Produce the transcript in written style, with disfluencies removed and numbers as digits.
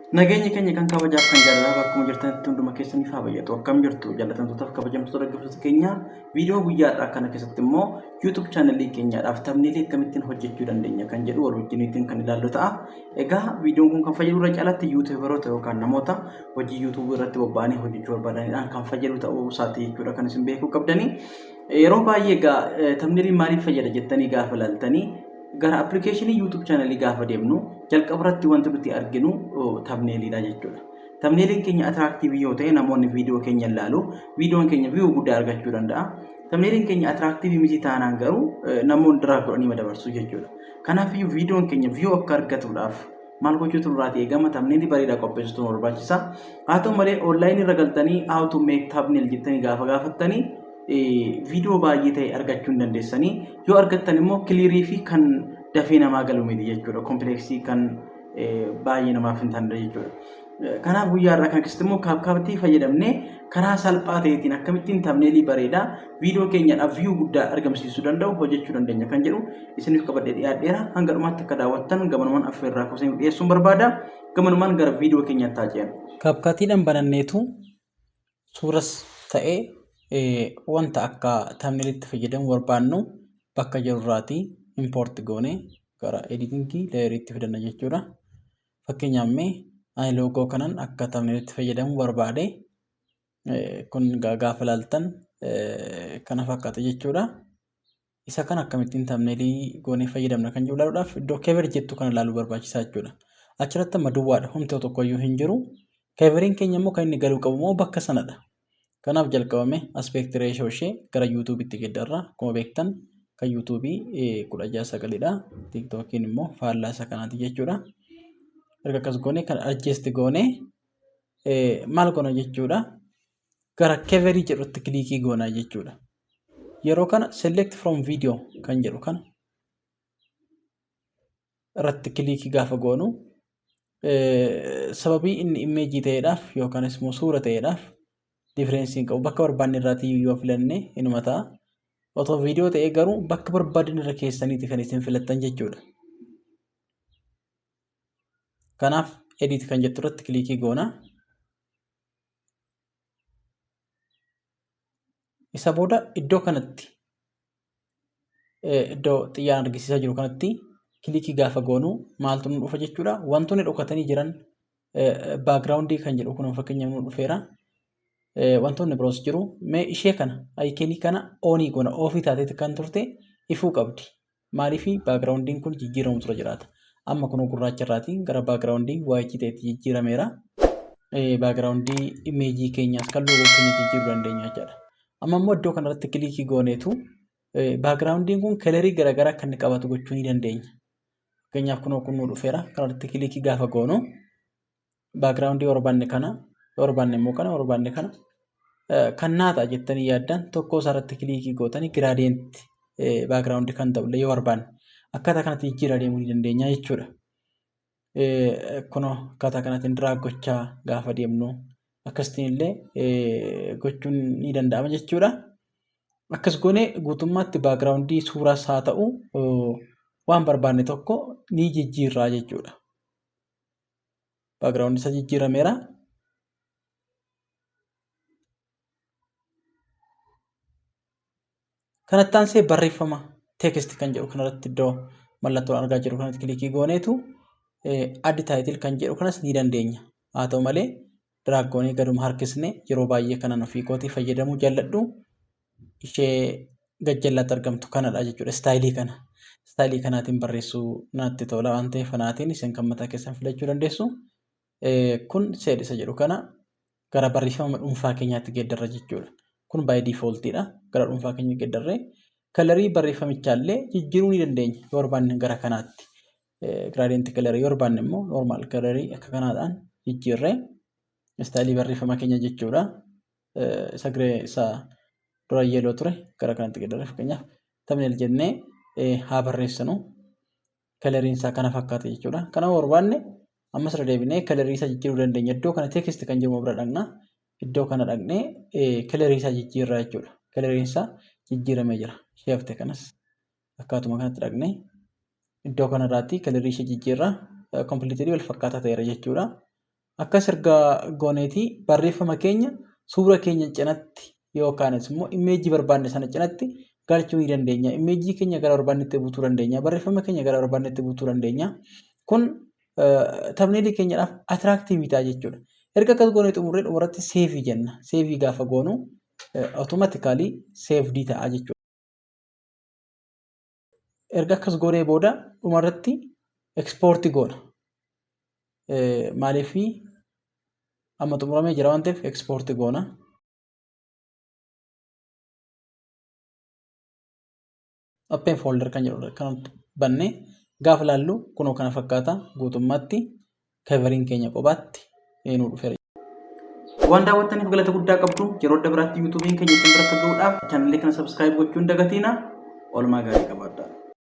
Nageenya keenya kan kabajaaf kan jaalalaa bakkuma jirtanitti hunduma keessaniif haa bayyatu. Akkam jirtu jaallatamtootaaf kabajamtoota dhaggeeffattoota keenya viidiyoo guyyaadhaa kana keessatti immoo YouTube chaanalii keenyaadhaaf thumbnail akkamittiin hojjechuu dandeenya kan jedhu wal wajjiniitiin kan ilaallu ta'a. Egaa viidiyoon kun kan fayyadu irra caalaatti YouTuberoota yookaan namoota hojii YouTube irratti bobba'anii hojjechuu barbaadanidhaan kan fayyadu ta'uu isaati jechuudha kan isin beekuu qabdanii. Yeroo baay'ee egaa thumbnail maaliif fayyada jettanii gaafa ilaaltanii gara appilikeeshinii YouTube chaanalii gaafa deemnu jalqaba irratti wanti nuti arginu thumbnailidha jechuudha. Thumbnailiin keenya attraactive yoo ta'e namoonni viidiyoo keenya ilaalu viidiyoon keenya view guddaa argachuu danda'a. Thumbnailiin keenya attraactive miti taanaan garuu namoonni drag godhanii madabarsu jechuudha. Kanaaf viidiyoon keenya view akka argatuudhaaf maal gochuutu nurraati eegama thumbnail bareedaa qopheessuutu nu barbaachisa. Haa ta'u malee online irra galtanii how to make thumbnail jettanii gaafa gaafattanii viidiyoo baay'ee ta'e argachuu hin dandeessanii yoo argattan immoo kiliirii fi kan dafee namaa galu miti jechuudha. Kompleksii kan baay'ee namaaf hin taane jechuudha. Kanaaf guyyaa irraa kan keessatti immoo kaapkaatii fayyadamnee karaa salphaa ta'eetiin akkamittiin thumbnailii bareedaa viidiyoo keenyaadhaaf view guddaa argamsiisuu danda'u hojjechuu dandeenya kan jedhu isiniif qabadhee dhiyaadheera. Hanga dhumaatti akka daawwattan gamanumaan affeerraa kuusan dhiyeessuun barbaada. Gamanumaan gara viidiyoo keenyaatti haa ceenu. Kaapkaatiidhaan bananneetu suuras ta'ee wanta akka thumbnailitti fayyadamu barbaannu bakka jirurraatii import goone gara editingii leeyeriitti fidanna jechuudha. Fakkeenyaaf ani loogoo kanan akka thumbnailitti fayyadamu barbaade kun gaafa ilaaltan kana fakkaata jechuudha. Isa kan akkamittiin thumbnailii goonee fayyadamna kan jiru ilaaluudhaaf iddoo keever jettu kana ilaaluu barbaachisaa jechuudha. Achirratti amma duwwaadha homtuu tokkoyyuu hin jiru. Keeveriin keenya immoo kan inni galuu qabu immoo bakka sanadha. Kanaaf jalqabame aspect ratio ishee gara YouTube'itti geeddarra. Akkuma beektan kan YouTube'i 16:9dha. TikTokiin immoo faallaa isa kanaati jechuudha. Erga akkas goone kan adjust goone maal goona jechuudha. Gara keverii jedhutti kilikii goona jechuudha. Yeroo kana select from video kan jedhu kana irratti kilikii gaafa goonu sababii inni immeejii ta'eedhaaf yookaan immoo suura ta'eedhaaf differensii qabu bakka barbaanne irraatii yoo filanne inuma ta'a. Otoo viidiyoo ta'ee garuu bakka barbaadan irra keessaniiti kan isin filattan jechuudha. Kanaaf edit kan jettu irratti kilikii goona. Isa booda iddoo kanatti iddoo xiyyaan argisiisaa jiru kanatti kilikii gaafa goonu maaltu nu dhufa jechuudha. Wantoonni dhokatanii jiran backgroundii kan jedhu kun fakkeenyaaf nu dhufeera. Wantoonni biroos jiru. Mee ishee kana ayikenii kana oonii goona ofii taateeti kan turte ifuu qabdi. Maaliif backgroundiin kun jijjiiramu tura jiraata. Amma kun gurraacha irraatii gara backgroundii waayikii ta'etti jijjiirameera. Backgroundii imeejii keenyaas kan loogoo keenya jijjiiruu dandeenya jechuudha. Amma immoo iddoo kanarratti kilikii gooneetu backgroundiin kun kalerii garaagaraa kan inni qabatu gochuu ni dandeenya. Fakkeenyaaf kun nu dhufeera. Kanarratti kilikii gaafa goonu backgroundii barbaanne kana barbaanne immoo kana barbaanne kana kan naata jettanii yaaddan tokko isaarratti kilikii gootanii giraadiyeent background kan ta'u yoo barbaanne akkaataa kanatti jijjiiraa deemuu ni dandeenya jechuudha. Kunoo akkaataa kanatti drag gochaa gaafa deemnu akkasitiin illee gochuun ni danda'ama jechuudha. Akkas goone guutummaatti backgroundii suuraas haa ta'u waan barbaanne tokko ni jijjiirraa jechuudha. Background isa jijjiirameera. Kanatti aansee barreeffama text kan jedhu kanarratti iddoo mallattoon argaa jiru kanatti kilikii gooneetu add title kan jedhu kanas ni dandeenya. Haa ta'u malee drag goonee gaduma harkisne yeroo baay'ee kanan ofii kootii fayyadamuu jaalladhu. Ishee gajjallaatti argamtu kanadha jechuudha. Istaayilii kanaatiin barreessuu naatti tola waan ta'eef kanaatiin isin kan mataa keessan filachuu dandeessu. Kun seedisa jedhu kana gara barreeffama dhuunfaa keenyaatti geeddarra jechuudha. Kun by defaultidha. Gara dhuunfaa keenya geeddarree kalarii barreeffamichaallee jijjiiruu ni dandeenya. Yoo barbaanne gara kanaatti gradient kalarii yoo barbaanne immoo normal kalarii akka kanaadhaan jijjiirree istaayilii barreeffama keenya jechuudha. Isa dura yeeloo ture gara kanatti geeddarree fakkeenyaaf thumbnail jennee haa barreessinu. Kalariin isaa kana fakkaata jechuudha. Kana barbaanne ammas irra deebinee kalarii isaa jijjiiruu dandeenya. Iddoo kana text kan jiru bira dhaqna. Iddoo kana dhaqnee kalarii isaa jijjiirraa jechuudha. Kalariin isaa jijjiiramee jira. Sheefte kanas akkaatuma kanatti dhaqnee iddoo kanarraatti kalarii ishee jijjiirraa completely wal fakkaataa ta'eera jechuudha. akkas erga gooneetii barreeffama keenya suura keenya cinatti yookaanis immoo imeejii barbaanne sana cinatti galchuu ni dandeenya. Imeejii keenya gara barbaannetti buusuu dandeenya. Barreeffama keenya gara barbaannetti buusuu dandeenya. Kun thumbnail keenyaadhaaf attractive ta'a jechuudha. Erga akkas goonee xumurree dhumarratti save jenna. Save gaafa goonu automatically saved ta'a jechuudha. Erga akkas goonee booda dhumarratti export goona. Maaliif amma xumuramee jira waan ta'eef export goona. Open folder kan jedhu kan banne gaafa laallu kunoo kana fakkaata guutummaatti covering keenya kophaatti nu dhufeera. Waan daawwattaniif galata guddaa qabdu. Yeroo adda biraatti YouTube'n keenya isin bira akka ga'uudhaaf channel kana subscribe gochuun dagatiina. Oolmaa gaarii qaba.